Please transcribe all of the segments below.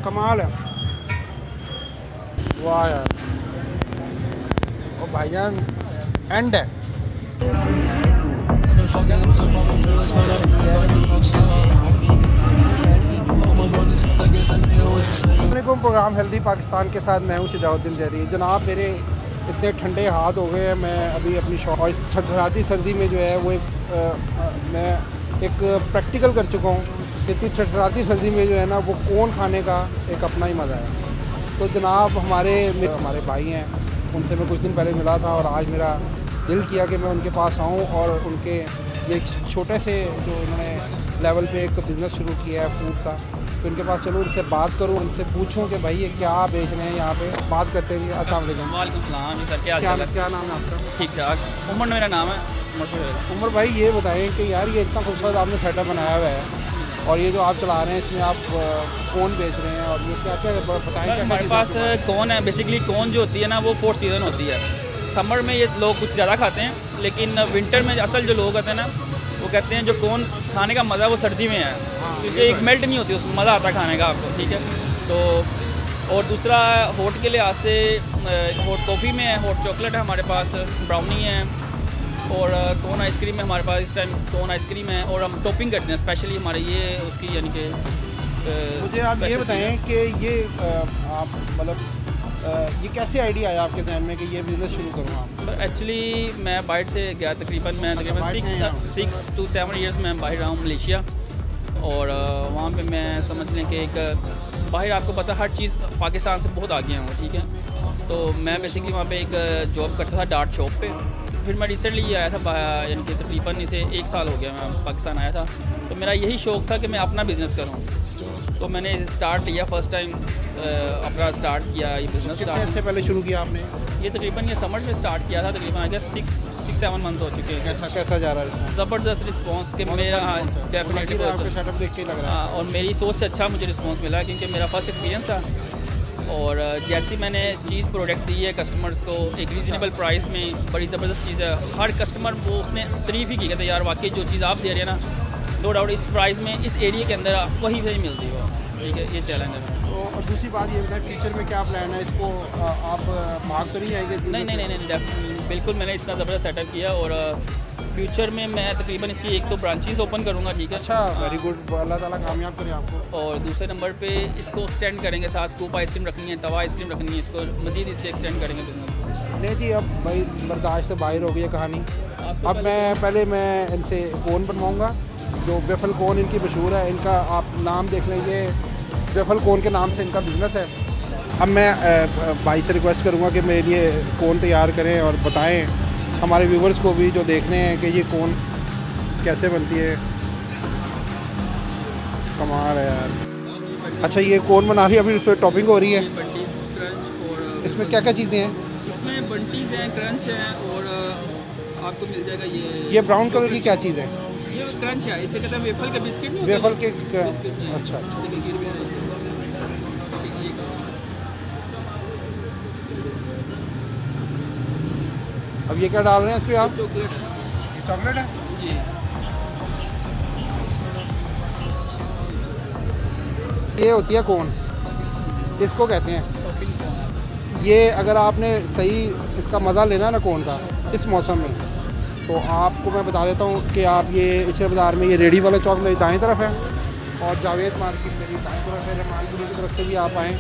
कमाल है। वाह यार, ओ भाईजान एंड है। वालेकुम, प्रोग्राम हेल्दी पाकिस्तान के साथ मैं हूं शजाउद्दीन जहरी। जनाब, मेरे इतने ठंडे हाथ हो गए हैं, मैं अभी अपनी शॉप और ठंडी सर्दी में जो है वो मैं एक प्रैक्टिकल कर चुका हूँ। इतनी ठंडी सर्दी में जो है ना वो कोन खाने का एक अपना ही मज़ा है। तो जनाब, हमारे भाई हैं, उनसे मैं कुछ दिन पहले मिला था और आज मेरा दिल किया कि मैं उनके पास आऊँ और उनके ये छोटे से जो उन्होंने लेवल पे एक बिज़नेस शुरू किया है फूड का, तो उनके पास चलो उनसे बात करूँ, उनसे पूछूं कि भाई ये क्या बेच रहे हैं यहाँ पे। बात करते हैं। अस्सलाम वालेकुम। वालेकुम सलाम सर, क्या हाल है? क्या नाम है आपका? ठीक ठाक। उमर मेरा नाम है, उमर शोएब। उमर भाई, ये बताएं कि यार ये इतना खूबसूरत आपने सेटअप बनाया हुआ है और ये जो आप चला रहे हैं इसमें आप कोन बेच रहे हैं और ये क्या क्या बताएं। क्या हमारे पास कोन है। बेसिकली कोन जो होती है ना वो 4 सीज़न होती है। समर में ये लोग कुछ ज़्यादा खाते हैं, लेकिन विंटर में असल जो लोग होते हैं ना वो कहते हैं जो कोन खाने का मज़ा वो सर्दी में है, क्योंकि एक मेल्ट नहीं होती, उसमें मज़ा आता है खाने का आपको। ठीक है, तो और दूसरा हॉट के लिहाज से हॉट कॉफ़ी में है, हॉट चॉकलेट है हमारे पास, ब्राउनी है और कोन आइसक्रीम है हमारे पास। इस टाइम कोन आइसक्रीम है और हम टॉपिंग करते हैं स्पेशली हमारे ये उसकी, यानी कि मुझे आप ये बताएं कि ये आप मतलब ये कैसे आइडिया आया आपके जहन में कि ये बिज़नेस शुरू करूँ आप? एक्चुअली मैं बाहर से गया, तकरीबन 6 to 7 ईयर्स मैं बाहर रहा हूँ मलेशिया, और वहाँ पे मैं समझ लें कि एक बाहर आपको पता हर चीज़ पाकिस्तान से बहुत आगे हैं वो। ठीक है, तो मैं बेसिकली वहाँ पे एक जॉब करता था डार्ट शॉप पे। फिर मैं रिसेंटली आया था, यानी कि तकरीबन इसे 1 साल हो गया मैं पाकिस्तान आया था। तो मेरा यही शौक़ था कि मैं अपना बिज़नेस करूँ, तो मैंने स्टार्ट लिया फर्स्ट टाइम अपना स्टार्ट किया ये बिज़नेस। कितने से पहले शुरू किया आपने? ये तकरीबन ये समर में स्टार्ट किया था, तकरीबन आई गेस 6-7 मंथ हो चुके हैं। कैसा जा रहा है? ज़बरदस्त रिस्पांस के मेरा, हाँ डेफिनेटली आपका सेटअप देख के लग रहा है। और मेरी सोच से अच्छा मुझे रिस्पांस मिला, क्योंकि मेरा फर्स्ट एक्सपीरियंस था। और जैसी मैंने चीज़ प्रोडक्ट दी है कस्टमर्स को एक रीज़नेबल प्राइस में, बड़ी ज़बरदस्त चीज़ है। हर कस्टमर वो उसने तारीफ़ ही की, कहते यार वाकई जो चीज़ आप दे रहे हैं ना, नो डाउट इस प्राइस में इस एरिया के अंदर वही सही मिलती है। ठीक है, ये चैलेंज है। तो और दूसरी बात ये बताएं, फ्यूचर में क्या प्लान है? इसको आप भाग तो नहीं जाएंगे? नहीं, बिल्कुल मैंने इतना ज़बरदस्त सेटअप किया और फ्यूचर में मैं तकरीबन इसकी एक तो ब्रांचेस ओपन करूँगा। ठीक है, अच्छा, वेरी गुड, अल्लाह ताला कामयाब करे आपको। और दूसरे नंबर पे इसको एक्सटेंड करेंगे, साथ स्कूप आइसक्रीम रखनी है, तवा आइसक्रीम रखनी है, इसको मज़ीद इससे एक्सटेंड करेंगे बिजनेस। नहीं जी, अब भाई बर्दाश्त से बाहर हो गई है कहानी। अब मैं इनसे कोन बनवाऊँगा, जो वेफल कोन इनकी मशहूर है। इनका आप नाम देख लें, ये वेफल कोन के नाम से इनका बिज़नेस है। अब मैं भाई से रिक्वेस्ट करूँगा कि मेरे लिए कोन तैयार करें और बताएं हमारे व्यूवर्स को भी जो देखने हैं कि ये कोन कैसे बनती है। कमाल है यार। अच्छा, ये कोन बना रही है, अभी इस पर टॉपिंग हो रही है। बंटीज, क्रंच और इसमें क्या क्या चीज़ें हैं? इसमें बंटीज हैं, क्रंच हैं और आपको मिल जाएगा ये ब्राउन कलर की क्या चीज़ है? ये क्रंच है, इसे कहते हैं वेफल के बिस्किट नहीं होते? वेफल के बिस्किट जी। अच्छा। देखिए, ये भी है। अब ये क्या डाल रहे हैं इस पर आप? चॉकलेट चॉकलेट है जी। ये होती है कोन, इसको कहते हैं। टॉपिंग ये अगर आपने सही इसका मज़ा लेना ना कोन का इस मौसम में, तो आपको मैं बता देता हूँ कि आप ये इचरा बाज़ार में ये रेडी वाला चौक मेरी दाएँ तरफ है और जावेद मार्केट मेरी बाएँ तरफ है। मार्केट की तरफ से भी आप आएँ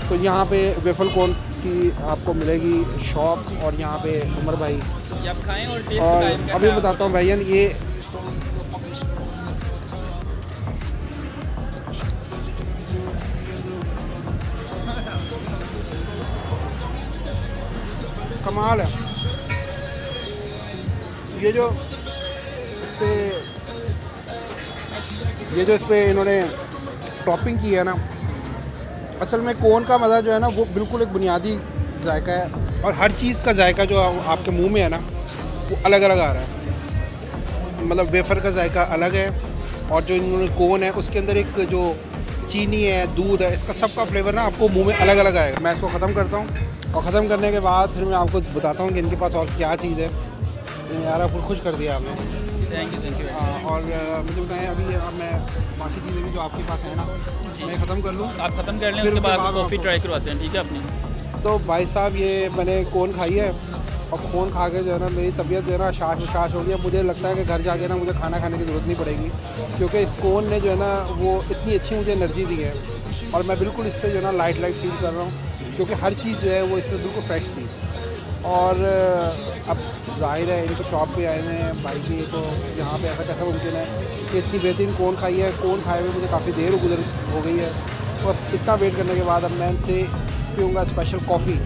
तो यहाँ पे वेफल कोन की आपको मिलेगी शॉप, और यहाँ पे उमर भाई ये आप खाएं और टेस्ट और बताएं। अभी बताता हूँ भैया, ये कमाल है। ये जो इस पे इन्होंने टॉपिंग की है ना, असल में कोन का मज़ा जो है ना वो बिल्कुल एक बुनियादी जायका है, और हर चीज़ का जायका जो आपके मुंह में है ना वो अलग अलग आ रहा है। मतलब वेफर का जायका अलग है, और जो इन्होंने कोन है उसके अंदर एक जो चीनी है, दूध है, इसका सबका फ्लेवर ना आपको मुंह में अलग अलग आएगा। मैं इसको ख़त्म करता हूँ और ख़त्म करने के बाद फिर मैं आपको बताता हूँ कि इनके पास और क्या चीज़ है। यार आपको खुश कर दिया आपने। Thank you. और मुझे बताएं अभी अब मैं बाकी चीज़ें भी जो आपके पास है ना मैं ख़त्म कर लूँ। आप ख़त्म कर लें, फिर उसके बाद उसके बाद कॉफ़ी आपको- ट्राई करवाते हैं, ठीक है अपनी। तो भाई साहब ये मैंने कोन खाई है और कोन खा के जो है ना मेरी तबीयत जो है ना शाश हो गई है। मुझे लगता है कि घर जाके ना मुझे खाना खाने की ज़रूरत नहीं पड़ेगी, क्योंकि इस कोन ने जो है ना वो इतनी अच्छी मुझे एनर्जी दी है और मैं बिल्कुल इससे जो है ना लाइट फील कर रहा हूँ, क्योंकि हर चीज़ जो है वो इसमें बिल्कुल फ्रेश थी। और अब जाहिर है इनकी शॉप पे आए हैं भाई जी, तो यहाँ पे ऐसा कैसा मुमकिन है कि इतनी बेहतरीन कोन खाई है। कोन खाए हुए मुझे काफ़ी देर गुजर हो गई है और इतना वेट करने के बाद अब मैं इनसे पीऊँगा स्पेशल कॉफ़ी।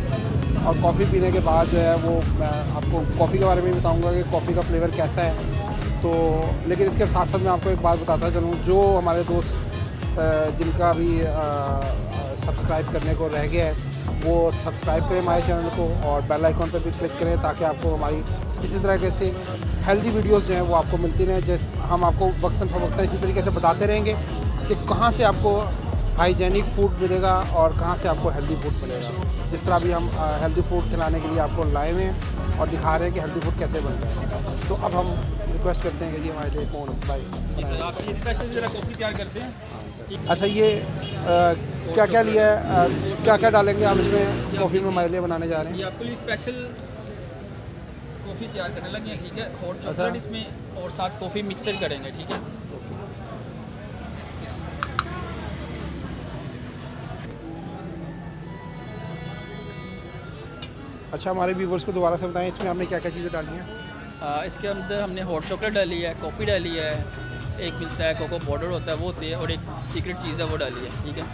और कॉफ़ी पीने के बाद जो है वो मैं आपको कॉफ़ी के बारे में भी बताऊँगा कि कॉफ़ी का फ्लेवर कैसा है। तो लेकिन इसके साथ साथ मैं आपको एक बात बताता चलूँ, जो हमारे दोस्त जिनका भी सब्सक्राइब करने को रह गया है वो सब्सक्राइब करें हमारे चैनल को और बेल आइकॉन पर भी क्लिक करें, ताकि आपको हमारी इसी तरह के से हेल्दी वीडियोस जो हैं वो आपको मिलती रहें। जैसे हम आपको वक्तन फ़वक्तन इसी तरीके से बताते रहेंगे कि कहाँ से आपको हाइजेनिक फूड मिलेगा और कहाँ से आपको हेल्दी फूड मिलेगा। जिस तरह अभी हम हेल्दी फूड खिलाने के लिए आपको लाए हुए हैं और दिखा रहे हैं कि हेल्दी फूड कैसे बनता है। तो अब हम रिक्वेस्ट करते हैं कि जी हमारे लिए कौन भाई आप ये स्पेशल ज़रा कॉफ़ी तैयार करते हैं। अच्छा ये क्या क्या लिया है, क्या क्या डालेंगे आप इसमें कॉफ़ी में हमारे लिए बनाने जा रहे हैं? ये आपके लिए स्पेशल कॉफ़ी तैयार करने लगे हैं, ठीक है। हॉट चॉकलेट इसमें और साथ कॉफ़ी मिक्सर करेंगे, ठीक है। अच्छा हमारे व्यूवर्स को दोबारा से बताएं इसमें आपने क्या क्या चीज़ें डाली हैं? इसके अंदर हमने हॉट चॉकलेट डाली है, कॉफ़ी डाली है, एक मिलता है कोको पाउडर होता है वो होती है, और एक सीक्रेट चीज़ है वो डाली है, ठीक है।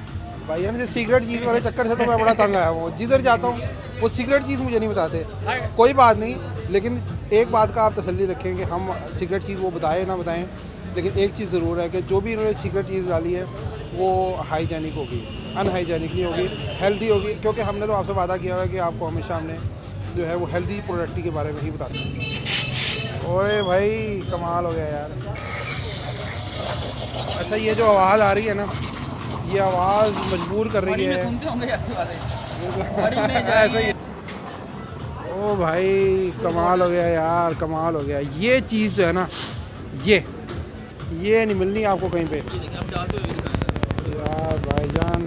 भाई यानी सीक्रेट चीज़ वाले चक्कर से तो मैं बड़ा तंग आया हूँ। जिधर जाता हूँ वो सीक्रेट चीज़ मुझे नहीं बताते। कोई बात नहीं, लेकिन एक बात का आप तसल्ली रखें कि हम सीक्रेट चीज़ वो बताएं ना बताएं, लेकिन एक चीज़ ज़रूर है कि जो भी इन्होंने सीक्रेट चीज़ डाली है वो हाइजेनिक होगी, अनहाइजेनिक नहीं होगी, हेल्दी होगी। क्योंकि हमने तो आपसे वादा किया हुआ है कि आपको हमेशा हमने जो है वो हेल्दी प्रोडक्ट के बारे में ही बताते हैं। ओए भाई कमाल हो गया यार। अच्छा ये जो आवाज़ आ रही है ना, ये आवाज़ मजबूर कर रही है सुनते होंगे ऐसा ही। ओ भाई कमाल हो गया यार, कमाल हो गया। ये चीज़ जो है ना ये नहीं मिलनी आपको कहीं पे यार भाईजान।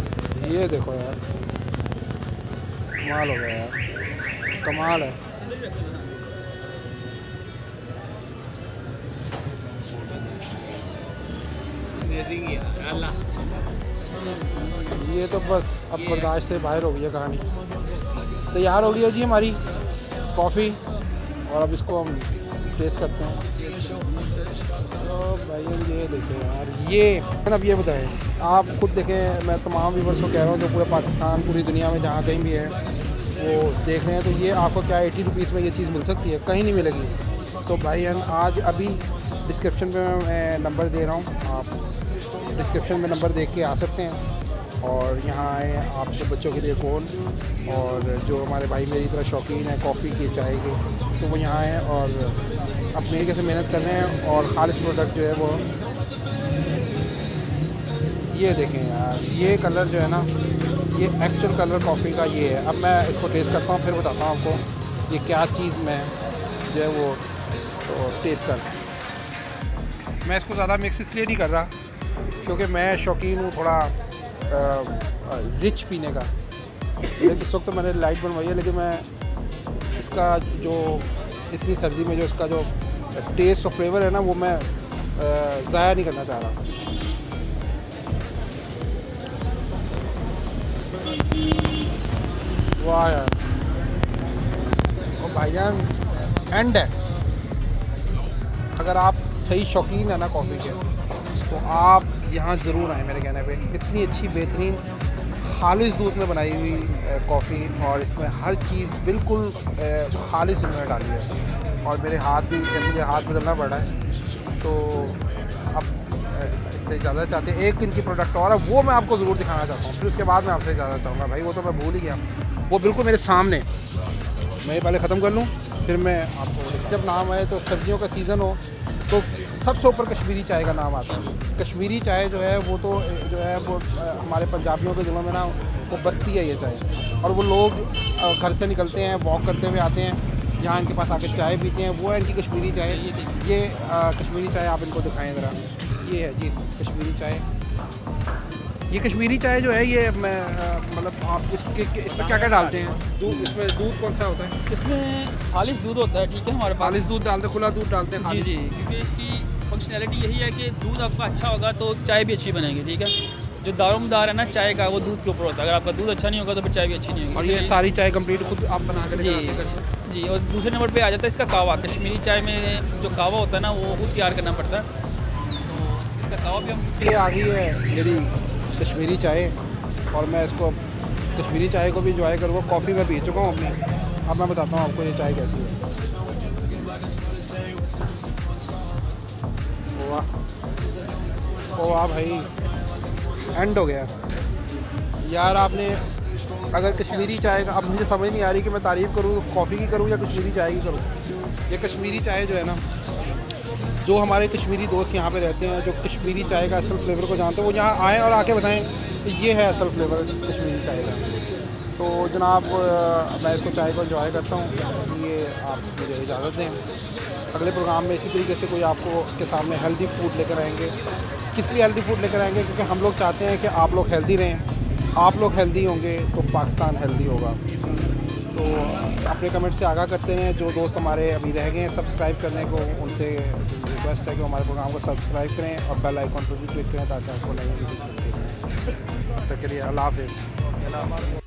ये देखो यार कमाल हो गया यार, कमाल है। ये तो बस अब बर्दाश्त से बाहर हो गई है कहानी। तैयार हो गई है जी हमारी कॉफ़ी और अब इसको हम टेस्ट करते हैं। तो भाई ये देखें यार, ये अब ये बताएं आप खुद देखें, मैं तमाम व्यूअर्स को कह रहा हूँ जो पूरे पाकिस्तान पूरी दुनिया में जहाँ कहीं भी है वो देख रहे हैं, तो ये आपको क्या 80 रुपीज़ में ये चीज़ मिल सकती है? कहीं नहीं मिलेगी। तो भाई आज अभी डिस्क्रिप्शन पे मैं नंबर दे रहा हूँ, आप डिस्क्रिप्शन में नंबर देख के आ सकते हैं और यहाँ आए आपके बच्चों के लिए कौन, और जो हमारे भाई मेरी तरह शौकीन है कॉफ़ी की चाय के, तो वो यहाँ आए और अपने तरीके से मेहनत कर रहे हैं और ख़ालिस प्रोडक्ट जो है वो ये देखें यार। ये कलर जो है ना, ये एक्चुअल कलर कॉफ़ी का ये है। अब मैं इसको टेस्ट करता हूँ फिर बताता हूँ आपको ये क्या चीज़ मैं जो है वो तो टेस्ट कर। मैं इसको ज़्यादा मिक्स इसलिए नहीं कर रहा क्योंकि मैं शौकीन हूँ थोड़ा रिच पीने का। लेकिन इस वक्त तो मैंने लाइट बनवाई है, लेकिन मैं इसका जो इतनी सर्दी में जो इसका जो टेस्ट और फ्लेवर है ना वो मैं ज़ाया नहीं करना चाह रहा। वाह यार, और भाईजान एंड है। अगर आप सही शौकीन है ना कॉफ़ी के तो आप यहाँ ज़रूर आएँ मेरे कहने पे। इतनी अच्छी बेहतरीन खालिस दूध में बनाई हुई कॉफ़ी और इसमें हर चीज़ बिल्कुल खालिस इन्होंने डाली है। और मेरे हाथ भी, मुझे हाथ बदलना पड़ रहा है, तो अब इससे इजाज़त चाहते हैं। एक इनकी प्रोडक्ट और है वो मैं आपको ज़रूर दिखाना चाहता हूँ, फिर उसके बाद मैं आपसे इजाज़त चाहूँगा। भाई वो तो मैं भूल ही गया, वो बिल्कुल मेरे सामने। मैं पहले ख़त्म कर लूँ फिर मैं आपको, जब नाम आए तो सर्दियों का सीज़न हो तो सबसे ऊपर कश्मीरी चाय का नाम आता है। कश्मीरी चाय जो है वो तो जो है वो हमारे पंजाबियों के दिलों में ना वो बसती है ये चाय। और वो लोग घर से निकलते हैं, वॉक करते हुए आते हैं यहाँ इनके पास आके चाय पीते हैं, वो है इनकी कश्मीरी चाय। ये कश्मीरी चाय आप इनको दिखाएं ज़रा। ये है जी कश्मीरी चाय। ये कश्मीरी चाय जो है ये मैं मतलब आप इसमें क्या क्या डालते हैं? दूध, इसमें दूध कौन सा होता है? इसमें खालिश दूध होता है, ठीक है, हमारे पास खालिश दूध डालते हैं, खुला दूध डालते हैं? जी जी, क्योंकि इसकी फंक्शनैलिटी यही है कि दूध आपका अच्छा होगा तो चाय भी अच्छी बनेगी, ठीक है। जो दारोमदार है ना चाय का, वो दूध के ऊपर होता है। अगर आपका दूध अच्छा नहीं होगा तो फिर चाय भी अच्छी नहीं होगी। और ये सारी चाय कंप्लीट खुद आप बना के जी जी। और दूसरे नंबर पे आ जाता है इसका कावा। कश्मीरी चाय में जो कावा होता है ना वो खुद तैयार करना पड़ता है, तो इसका कावा भी हम। ये आ गई है मेरी कश्मीरी चाय और मैं इसको कश्मीरी चाय को भी इंजॉय करूँगा। कॉफ़ी में पी चुका हूँ अपनी, अब मैं बताता हूँ आपको ये चाय कैसी है। वाह भाई, एंड हो गया यार। आपने अगर कश्मीरी चाय का, अब मुझे समझ नहीं आ रही कि मैं तारीफ़ करूँ कॉफ़ी की करूँ या कश्मीरी चाय की करूँ। ये कश्मीरी चाय जो है ना, जो हमारे कश्मीरी दोस्त यहाँ पे रहते हैं, जो कश्मीरी चाय का असल फ्लेवर को जानते हैं, वो यहाँ आएँ और आके बताएं कि ये है असल फ्लेवर कश्मीरी चाय का। तो जनाब मैं इसको चाय को एंजॉय करता हूँ। ये आप मुझे इजाज़त दें। अगले प्रोग्राम में इसी तरीके से कोई आपको के सामने हेल्दी फूड लेकर आएंगे। किस लिए हेल्दी फूड लेकर आएंगे? क्योंकि हम लोग चाहते हैं कि आप लोग हेल्दी रहें। आप लोग हेल्दी होंगे तो पाकिस्तान हेल्दी होगा। तो अपने कमेंट से आगाह करते रहें। जो दोस्त हमारे अभी रह गए हैं सब्सक्राइब करने को, उनसे रिक्वेस्ट है कि हमारे प्रोग्राम को सब्सक्राइब करें और बेल आइकॉन पर भी क्लिक करें ताकि आपको नई वीडियो मिलती रहे। तब तक के लिए अल्लाह हाफ़िज़।